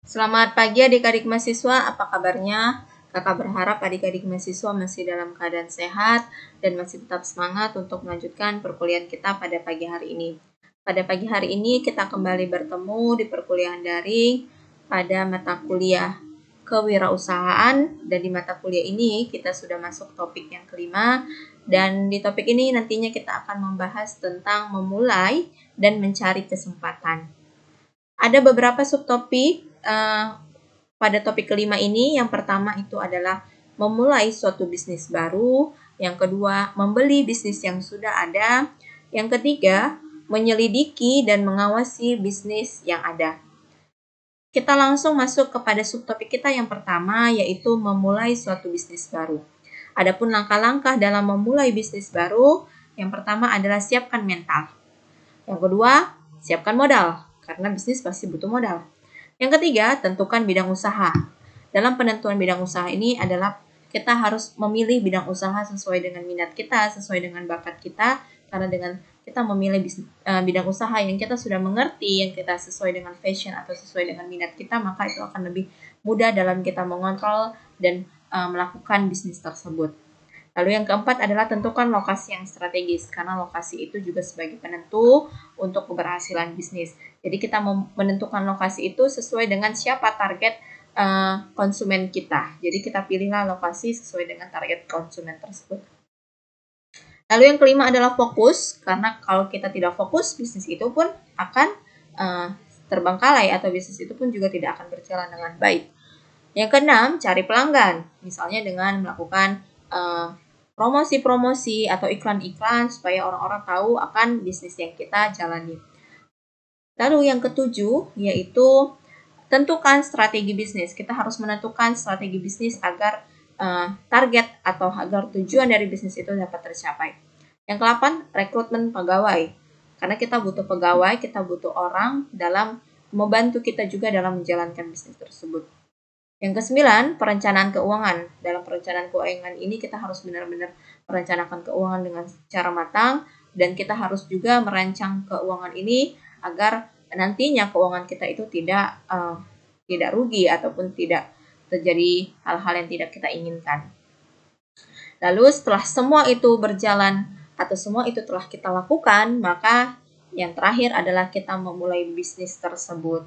Selamat pagi adik-adik mahasiswa, apa kabarnya? Kakak berharap adik-adik mahasiswa masih dalam keadaan sehat dan masih tetap semangat untuk melanjutkan perkuliahan kita pada pagi hari ini. Pada pagi hari ini kita kembali bertemu di perkuliahan daring pada mata kuliah kewirausahaan, dan di mata kuliah ini kita sudah masuk topik yang kelima, dan di topik ini nantinya kita akan membahas tentang memulai dan mencari kesempatan. Ada beberapa subtopik pada topik kelima ini. Yang pertama itu adalah memulai suatu bisnis baru. Yang kedua, membeli bisnis yang sudah ada. Yang ketiga, menyelidiki dan mengawasi bisnis yang ada. Kita langsung masuk kepada subtopik kita yang pertama, yaitu memulai suatu bisnis baru. Adapun langkah-langkah dalam memulai bisnis baru, yang pertama adalah siapkan mental. Yang kedua, siapkan modal, karena bisnis pasti butuh modal. Yang ketiga, tentukan bidang usaha. Dalam penentuan bidang usaha ini adalah kita harus memilih bidang usaha sesuai dengan minat kita, sesuai dengan bakat kita, karena dengan kita memilih bidang usaha yang kita sudah mengerti, yang kita sesuai dengan fashion atau sesuai dengan minat kita, maka itu akan lebih mudah dalam kita mengontrol dan melakukan bisnis tersebut. Lalu yang keempat adalah tentukan lokasi yang strategis, karena lokasi itu juga sebagai penentu untuk keberhasilan bisnis. Jadi kita menentukan lokasi itu sesuai dengan siapa target konsumen kita. Jadi kita pilihlah lokasi sesuai dengan target konsumen tersebut. Lalu yang kelima adalah fokus, karena kalau kita tidak fokus, bisnis itu pun akan terbengkalai atau bisnis itu pun juga tidak akan berjalan dengan baik. Yang keenam, cari pelanggan, misalnya dengan melakukan promosi-promosi atau iklan-iklan supaya orang-orang tahu akan bisnis yang kita jalani. Lalu yang ketujuh, yaitu tentukan strategi bisnis. Kita harus menentukan strategi bisnis agar target atau agar tujuan dari bisnis itu dapat tercapai. Yang ke-8, rekrutmen pegawai. Karena kita butuh pegawai, kita butuh orang dalam membantu kita juga dalam menjalankan bisnis tersebut. Yang ke-9, perencanaan keuangan. Dalam perencanaan keuangan ini kita harus benar-benar merencanakan keuangan dengan secara matang, dan kita harus juga merancang keuangan ini agar nantinya keuangan kita itu tidak rugi ataupun tidak terjadi hal-hal yang tidak kita inginkan. Lalu setelah semua itu berjalan atau semua itu telah kita lakukan, maka yang terakhir adalah kita memulai bisnis tersebut.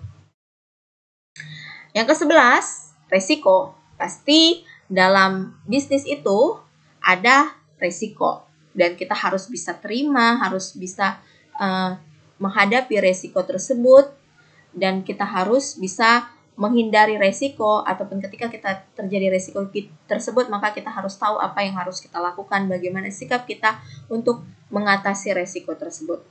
Yang ke-11, resiko. Pasti dalam bisnis itu ada resiko, dan kita harus bisa terima, harus bisa menghadapi resiko tersebut, dan kita harus bisa menghindari resiko, ataupun ketika kita terjadi resiko tersebut, maka kita harus tahu apa yang harus kita lakukan, bagaimana sikap kita untuk mengatasi resiko tersebut.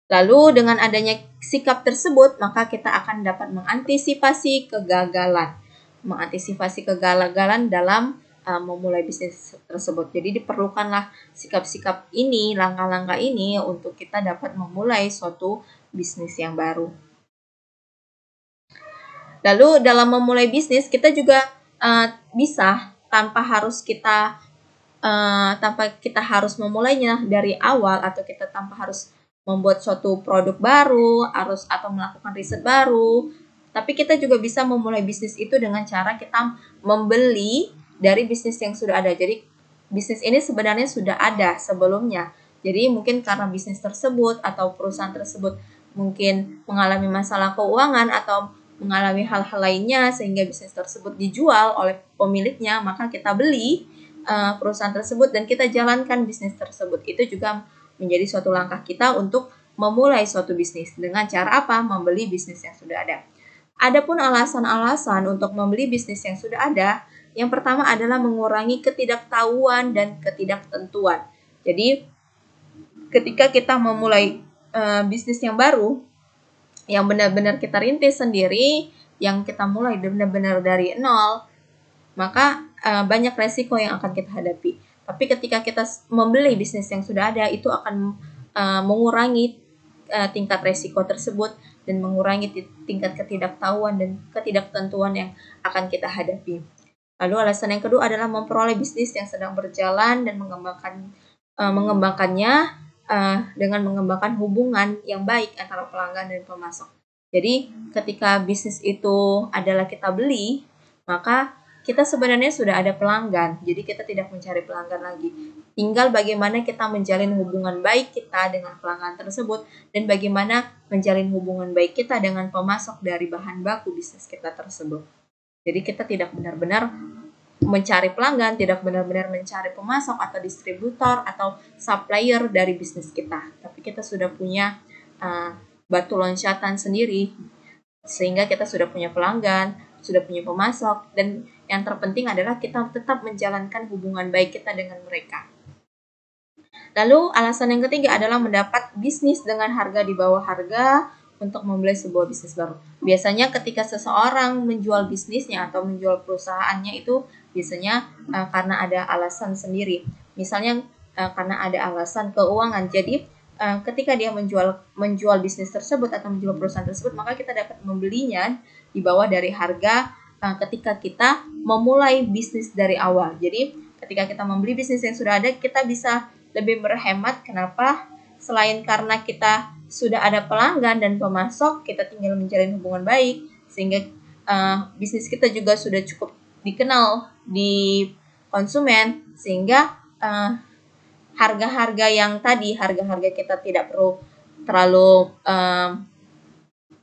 Lalu dengan adanya sikap tersebut, maka kita akan dapat mengantisipasi kegagalan. Mengantisipasi kegagalan dalam memulai bisnis tersebut. Jadi diperlukanlah sikap-sikap ini, langkah-langkah ini untuk kita dapat memulai suatu bisnis yang baru. Lalu dalam memulai bisnis kita juga bisa tanpa kita harus memulainya dari awal, atau kita tanpa harus membuat suatu produk baru, atau melakukan riset baru. Tapi kita juga bisa memulai bisnis itu dengan cara kita membeli dari bisnis yang sudah ada. Jadi bisnis ini sebenarnya sudah ada sebelumnya. Jadi mungkin karena bisnis tersebut atau perusahaan tersebut mungkin mengalami masalah keuangan atau mengalami hal-hal lainnya sehingga bisnis tersebut dijual oleh pemiliknya, maka kita beli perusahaan tersebut dan kita jalankan bisnis tersebut. Itu juga menjadi suatu langkah kita untuk memulai suatu bisnis. Dengan cara apa? Membeli bisnis yang sudah ada. Adapun alasan-alasan untuk membeli bisnis yang sudah ada, yang pertama adalah mengurangi ketidaktahuan dan ketidaktentuan. Jadi ketika kita memulai bisnis yang baru, yang benar-benar kita rintis sendiri, yang kita mulai benar-benar dari nol, maka banyak resiko yang akan kita hadapi. Tapi ketika kita membeli bisnis yang sudah ada, itu akan mengurangi tingkat resiko tersebut dan mengurangi tingkat ketidaktahuan dan ketidaktentuan yang akan kita hadapi. Lalu alasan yang kedua adalah memperoleh bisnis yang sedang berjalan dan mengembangkannya dengan mengembangkan hubungan yang baik antara pelanggan dan pemasok. Jadi ketika bisnis itu adalah kita beli, maka kita sebenarnya sudah ada pelanggan. Jadi kita tidak mencari pelanggan lagi. Tinggal bagaimana kita menjalin hubungan baik kita dengan pelanggan tersebut dan bagaimana menjalin hubungan baik kita dengan pemasok dari bahan baku bisnis kita tersebut. Jadi kita tidak benar-benar mencari pelanggan, tidak benar-benar mencari pemasok atau distributor atau supplier dari bisnis kita. Tapi kita sudah punya batu loncatan sendiri, sehingga kita sudah punya pelanggan, sudah punya pemasok, dan yang terpenting adalah kita tetap menjalankan hubungan baik kita dengan mereka. Lalu alasan yang ketiga adalah mendapat bisnis dengan harga di bawah harga untuk memulai sebuah bisnis baru. Biasanya ketika seseorang menjual bisnisnya atau menjual perusahaannya itu biasanya karena ada alasan sendiri. Misalnya karena ada alasan keuangan. Jadi ketika dia menjual bisnis tersebut atau menjual perusahaan tersebut, maka kita dapat membelinya di bawah dari harga ketika kita memulai bisnis dari awal. Jadi ketika kita membeli bisnis yang sudah ada, kita bisa lebih berhemat. Kenapa? Selain karena kita sudah ada pelanggan dan pemasok, kita tinggal menjalin hubungan baik, sehingga bisnis kita juga sudah cukup dikenal di konsumen, sehingga harga-harga yang tadi, harga-harga kita tidak perlu terlalu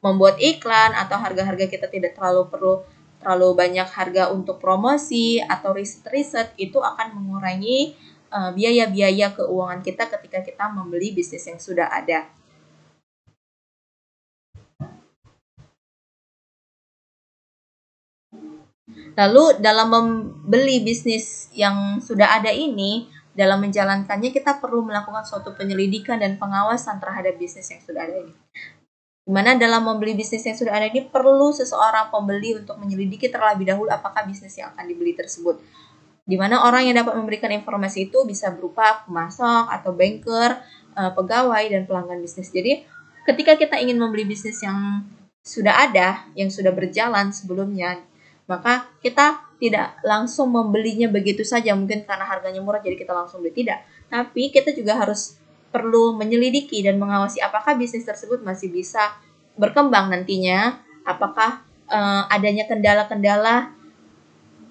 membuat iklan, atau harga-harga kita tidak terlalu banyak harga untuk promosi atau riset-riset, itu akan mengurangi biaya-biaya keuangan kita ketika kita membeli bisnis yang sudah ada. Lalu dalam membeli bisnis yang sudah ada ini, dalam menjalankannya kita perlu melakukan suatu penyelidikan dan pengawasan terhadap bisnis yang sudah ada ini. Dimana dalam membeli bisnis yang sudah ada ini perlu seseorang pembeli untuk menyelidiki terlebih dahulu apakah bisnis yang akan dibeli tersebut. Dimana orang yang dapat memberikan informasi itu bisa berupa pemasok atau banker, pegawai, dan pelanggan bisnis. Jadi ketika kita ingin membeli bisnis yang sudah ada, yang sudah berjalan sebelumnya, maka kita tidak langsung membelinya begitu saja, mungkin karena harganya murah jadi kita langsung beli, tidak. Tapi kita juga harus perlu menyelidiki dan mengawasi apakah bisnis tersebut masih bisa berkembang nantinya, apakah adanya kendala-kendala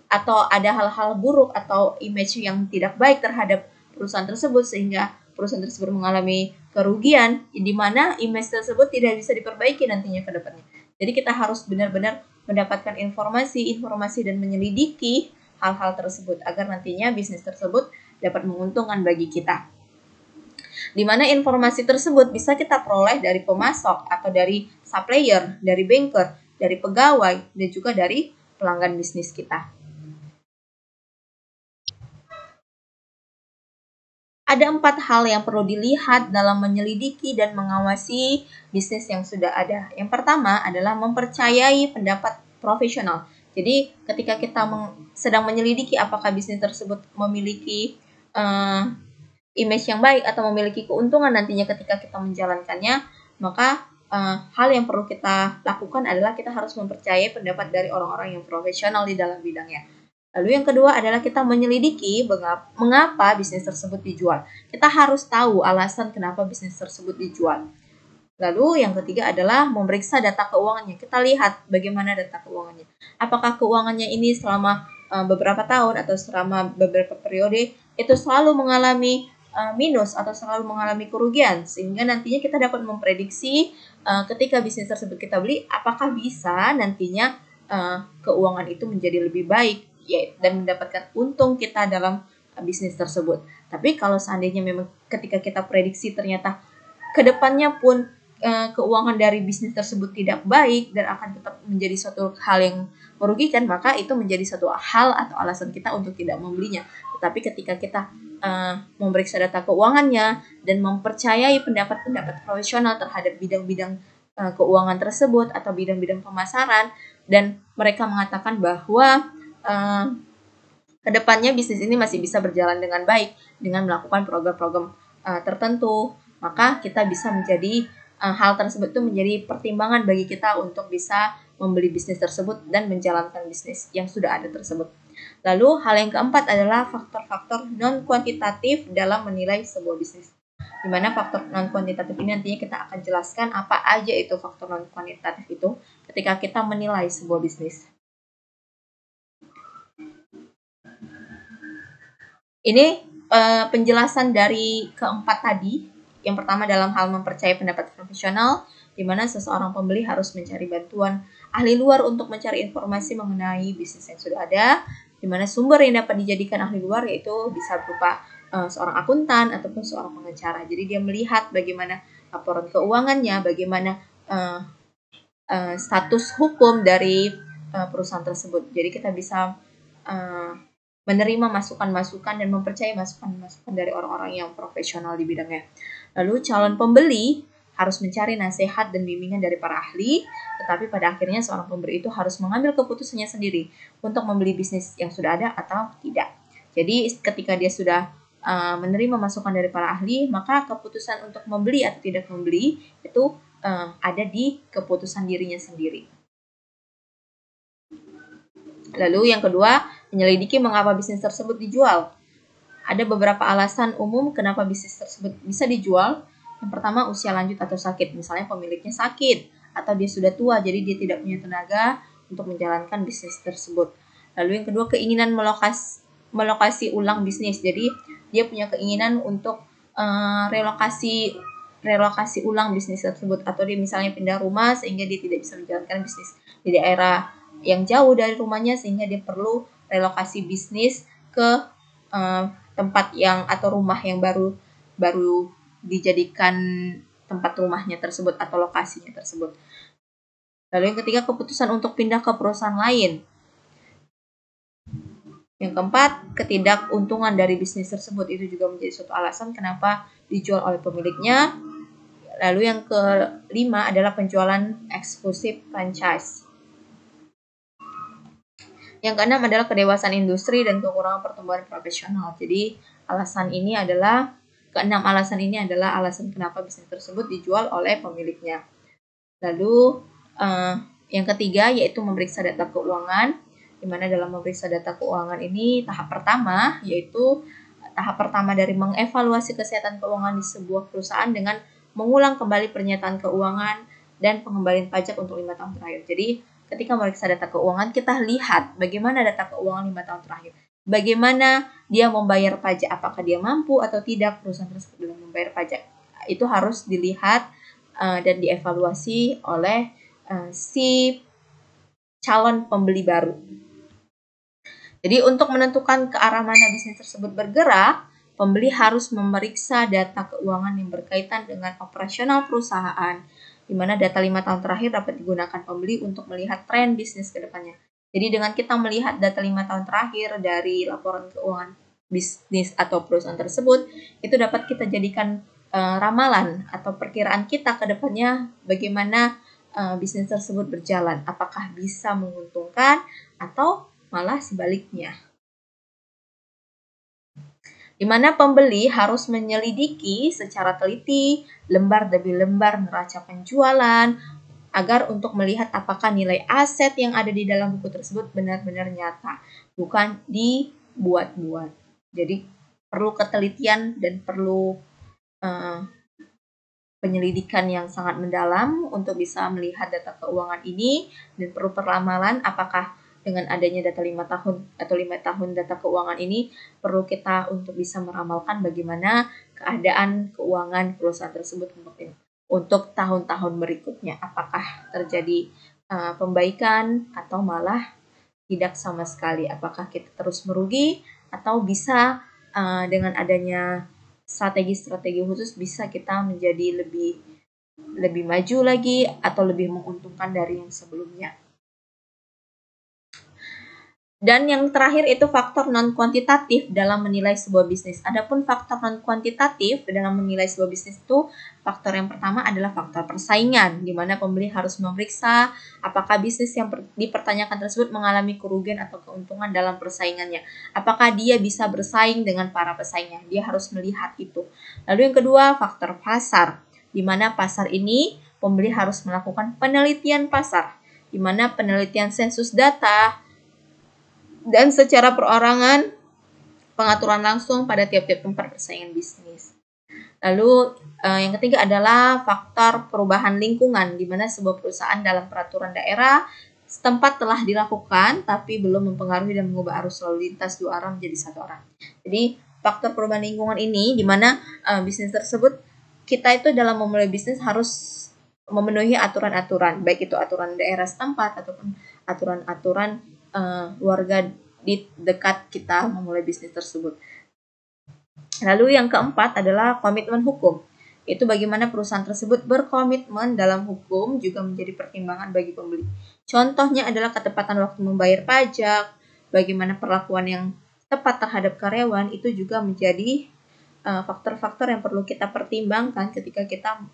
atau ada hal-hal buruk atau image yang tidak baik terhadap perusahaan tersebut sehingga perusahaan tersebut mengalami kerugian, di mana image tersebut tidak bisa diperbaiki nantinya ke depannya. Jadi kita harus benar-benar mendapatkan informasi dan menyelidiki hal-hal tersebut agar nantinya bisnis tersebut dapat menguntungkan bagi kita. Di mana informasi tersebut bisa kita peroleh dari pemasok atau dari supplier, dari banker, dari pegawai, dan juga dari pelanggan bisnis kita. Ada 4 hal yang perlu dilihat dalam menyelidiki dan mengawasi bisnis yang sudah ada. Yang pertama adalah mempercayai pendapat profesional. Jadi ketika kita sedang menyelidiki apakah bisnis tersebut memiliki image yang baik atau memiliki keuntungan nantinya ketika kita menjalankannya, maka hal yang perlu kita lakukan adalah kita harus mempercayai pendapat dari orang-orang yang profesional di dalam bidangnya. Lalu yang kedua adalah kita menyelidiki mengapa bisnis tersebut dijual. Kita harus tahu alasan kenapa bisnis tersebut dijual. Lalu yang ketiga adalah memeriksa data keuangannya. Kita lihat bagaimana data keuangannya. Apakah keuangannya ini selama beberapa tahun atau selama beberapa periode itu selalu mengalami minus atau selalu mengalami kerugian, sehingga nantinya kita dapat memprediksi ketika bisnis tersebut kita beli apakah bisa nantinya keuangan itu menjadi lebih baik dan mendapatkan untung kita dalam bisnis tersebut. Tapi kalau seandainya memang ketika kita prediksi ternyata kedepannya pun keuangan dari bisnis tersebut tidak baik dan akan tetap menjadi suatu hal yang merugikan, maka itu menjadi suatu hal atau alasan kita untuk tidak membelinya. Tetapi ketika kita memeriksa data keuangannya dan mempercayai pendapat-pendapat profesional terhadap bidang-bidang keuangan tersebut atau bidang-bidang pemasaran, dan mereka mengatakan bahwa kedepannya bisnis ini masih bisa berjalan dengan baik dengan melakukan program-program tertentu, maka kita bisa menjadi hal tersebut itu menjadi pertimbangan bagi kita untuk bisa membeli bisnis tersebut dan menjalankan bisnis yang sudah ada tersebut. Lalu hal yang keempat adalah faktor-faktor non kuantitatif dalam menilai sebuah bisnis. Di mana faktor non-kuantitatif ini nantinya kita akan jelaskan apa aja itu faktor non-kuantitatif itu ketika kita menilai sebuah bisnis. Ini penjelasan dari keempat tadi. Yang pertama dalam hal mempercayai pendapat profesional, di mana seseorang pembeli harus mencari bantuan ahli luar untuk mencari informasi mengenai bisnis yang sudah ada, di mana sumber yang dapat dijadikan ahli luar yaitu bisa berupa seorang akuntan ataupun seorang pengacara. Jadi dia melihat bagaimana laporan keuangannya, bagaimana status hukum dari perusahaan tersebut. Jadi kita bisa menerima masukan-masukan dan mempercayai masukan-masukan dari orang-orang yang profesional di bidangnya. Lalu calon pembeli harus mencari nasihat dan bimbingan dari para ahli, tetapi pada akhirnya seorang pembeli itu harus mengambil keputusannya sendiri untuk membeli bisnis yang sudah ada atau tidak. Jadi ketika dia sudah menerima masukan dari para ahli, maka keputusan untuk membeli atau tidak membeli itu ada di keputusan dirinya sendiri. Lalu yang kedua, menyelidiki mengapa bisnis tersebut dijual. Ada beberapa alasan umum kenapa bisnis tersebut bisa dijual. Yang pertama, usia lanjut atau sakit. Misalnya pemiliknya sakit atau dia sudah tua, jadi dia tidak punya tenaga untuk menjalankan bisnis tersebut. Lalu yang kedua, keinginan melokasi ulang bisnis. Jadi dia punya keinginan untuk relokasi ulang bisnis tersebut, atau dia misalnya pindah rumah sehingga dia tidak bisa menjalankan bisnis di daerah yang jauh dari rumahnya sehingga dia perlu relokasi bisnis ke tempat yang atau rumah yang baru dijadikan tempat rumahnya tersebut atau lokasinya tersebut. Lalu yang ketiga, keputusan untuk pindah ke perusahaan lain. Yang keempat, ketidakuntungan dari bisnis tersebut itu juga menjadi suatu alasan kenapa dijual oleh pemiliknya. Lalu yang kelima adalah penjualan eksklusif franchise. Yang keenam adalah kedewasaan industri dan kekurangan pertumbuhan profesional. Jadi keenam alasan ini adalah alasan kenapa bisnis tersebut dijual oleh pemiliknya. Lalu yang ketiga yaitu memeriksa data keuangan, di mana dalam memeriksa data keuangan ini tahap pertama dari mengevaluasi kesehatan keuangan di sebuah perusahaan dengan mengulang kembali pernyataan keuangan dan pengembalian pajak untuk 5 tahun terakhir. Jadi ketika memeriksa data keuangan, kita lihat bagaimana data keuangan 5 tahun terakhir. Bagaimana dia membayar pajak, apakah dia mampu atau tidak perusahaan tersebut dalam membayar pajak. Itu harus dilihat dan dievaluasi oleh si calon pembeli baru. Jadi untuk menentukan ke arah mana bisnis tersebut bergerak, pembeli harus memeriksa data keuangan yang berkaitan dengan operasional perusahaan, di mana data 5 tahun terakhir dapat digunakan pembeli untuk melihat tren bisnis ke depannya. Jadi dengan kita melihat data 5 tahun terakhir dari laporan keuangan bisnis atau perusahaan tersebut, itu dapat kita jadikan ramalan atau perkiraan kita ke depannya bagaimana bisnis tersebut berjalan. Apakah bisa menguntungkan atau malah sebaliknya. Di mana pembeli harus menyelidiki secara teliti lembar demi lembar neraca penjualan agar untuk melihat apakah nilai aset yang ada di dalam buku tersebut benar-benar nyata, bukan dibuat-buat. Jadi perlu ketelitian dan perlu penyelidikan yang sangat mendalam untuk bisa melihat data keuangan ini, dan perlu peramalan apakah dengan adanya data 5 tahun atau 5 tahun data keuangan ini perlu kita untuk bisa meramalkan bagaimana keadaan keuangan perusahaan tersebut untuk tahun-tahun berikutnya. Apakah terjadi pembaikan atau malah tidak sama sekali. Apakah kita terus merugi atau bisa dengan adanya strategi-strategi khusus bisa kita menjadi lebih maju lagi atau lebih menguntungkan dari yang sebelumnya. Dan yang terakhir itu faktor non-kuantitatif dalam menilai sebuah bisnis. Adapun faktor non-kuantitatif dalam menilai sebuah bisnis itu, faktor yang pertama adalah faktor persaingan, di mana pembeli harus memeriksa apakah bisnis yang dipertanyakan tersebut mengalami kerugian atau keuntungan dalam persaingannya. Apakah dia bisa bersaing dengan para pesaingnya, dia harus melihat itu. Lalu yang kedua, faktor pasar, di mana pasar ini pembeli harus melakukan penelitian pasar, di mana penelitian sensus data dan secara perorangan pengaturan langsung pada tiap-tiap tempat persaingan bisnis. Lalu yang ketiga adalah faktor perubahan lingkungan, di mana sebuah perusahaan dalam peraturan daerah setempat telah dilakukan, tapi belum mempengaruhi dan mengubah arus lalu lintas 2 arah menjadi 1 arah. Jadi faktor perubahan lingkungan ini, di mana bisnis tersebut, kita itu dalam memulai bisnis harus memenuhi aturan-aturan, baik itu aturan daerah setempat ataupun aturan-aturan warga di dekat kita memulai bisnis tersebut. Lalu yang keempat adalah komitmen hukum. Itu bagaimana perusahaan tersebut berkomitmen dalam hukum juga menjadi pertimbangan bagi pembeli. Contohnya adalah ketepatan waktu membayar pajak, bagaimana perlakuan yang tepat terhadap karyawan, itu juga menjadi faktor-faktor yang perlu kita pertimbangkan ketika kita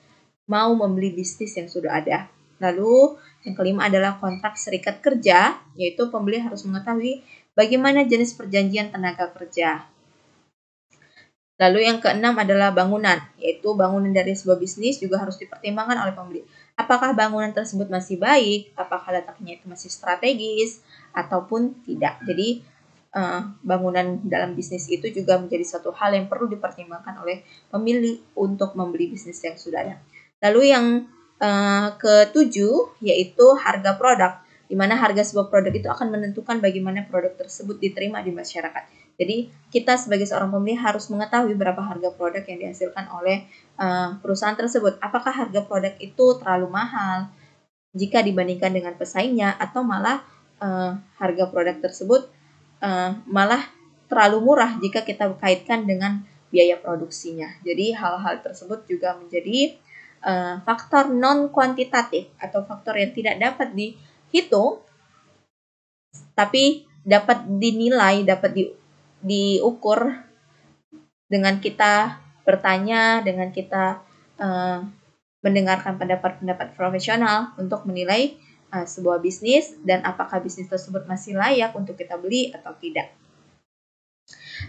mau membeli bisnis yang sudah ada. Lalu yang kelima adalah kontrak serikat kerja, yaitu pembeli harus mengetahui bagaimana jenis perjanjian tenaga kerja. Lalu yang keenam adalah bangunan, yaitu bangunan dari sebuah bisnis juga harus dipertimbangkan oleh pembeli. Apakah bangunan tersebut masih baik, apakah letaknya itu masih strategis, ataupun tidak. Jadi bangunan dalam bisnis itu juga menjadi suatu hal yang perlu dipertimbangkan oleh pemilih untuk membeli bisnis yang sudah ada. Lalu yang ketujuh yaitu harga produk, di mana harga sebuah produk itu akan menentukan bagaimana produk tersebut diterima di masyarakat. Jadi kita sebagai seorang pembeli harus mengetahui berapa harga produk yang dihasilkan oleh perusahaan tersebut. Apakah harga produk itu terlalu mahal jika dibandingkan dengan pesaingnya, atau malah harga produk tersebut malah terlalu murah jika kita kaitkan dengan biaya produksinya. Jadi hal-hal tersebut juga menjadi faktor non kuantitatif atau faktor yang tidak dapat dihitung, tapi dapat dinilai, dapat diukur dengan kita bertanya, dengan kita mendengarkan pendapat-pendapat profesional untuk menilai sebuah bisnis dan apakah bisnis tersebut masih layak untuk kita beli atau tidak.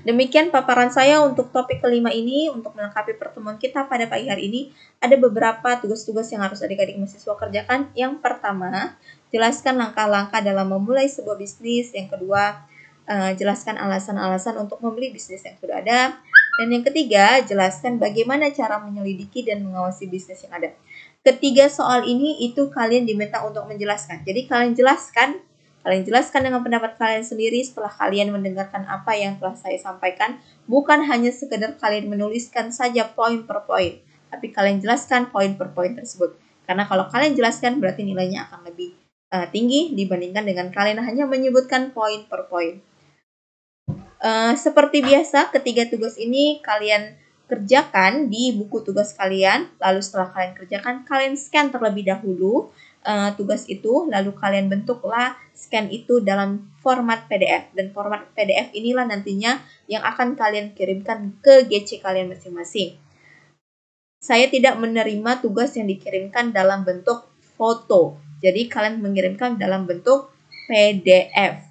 Demikian paparan saya untuk topik kelima ini. Untuk melengkapi pertemuan kita pada pagi hari ini, ada beberapa tugas-tugas yang harus adik-adik mahasiswa kerjakan. Yang pertama, jelaskan langkah-langkah dalam memulai sebuah bisnis. Yang kedua, jelaskan alasan-alasan untuk membeli bisnis yang sudah ada. Dan yang ketiga, jelaskan bagaimana cara menyelidiki dan mengawasi bisnis yang ada. Ketiga soal ini itu kalian diminta untuk menjelaskan. Jadi kalian jelaskan dengan pendapat kalian sendiri setelah kalian mendengarkan apa yang telah saya sampaikan. Bukan hanya sekedar kalian menuliskan saja poin per poin, tapi kalian jelaskan poin per poin tersebut. Karena kalau kalian jelaskan berarti nilainya akan lebih tinggi dibandingkan dengan kalian hanya menyebutkan poin per poin. Seperti biasa, ketiga tugas ini kalian kerjakan di buku tugas kalian. Lalu setelah kalian kerjakan, kalian scan terlebih dahulu tugas itu, lalu kalian bentuklah scan itu dalam format PDF. Dan format PDF inilah nantinya yang akan kalian kirimkan ke GC kalian masing-masing. Saya tidak menerima tugas yang dikirimkan dalam bentuk foto. Jadi kalian mengirimkan dalam bentuk PDF.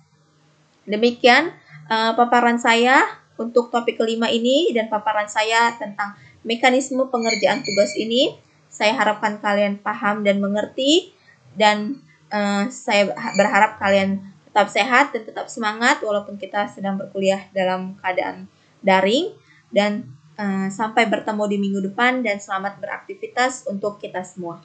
Demikian paparan saya untuk topik kelima ini dan paparan saya tentang mekanisme pengerjaan tugas ini. Saya harapkan kalian paham dan mengerti, dan saya berharap kalian tetap sehat dan tetap semangat walaupun kita sedang berkuliah dalam keadaan daring. Dan sampai bertemu di minggu depan, dan selamat beraktivitas untuk kita semua.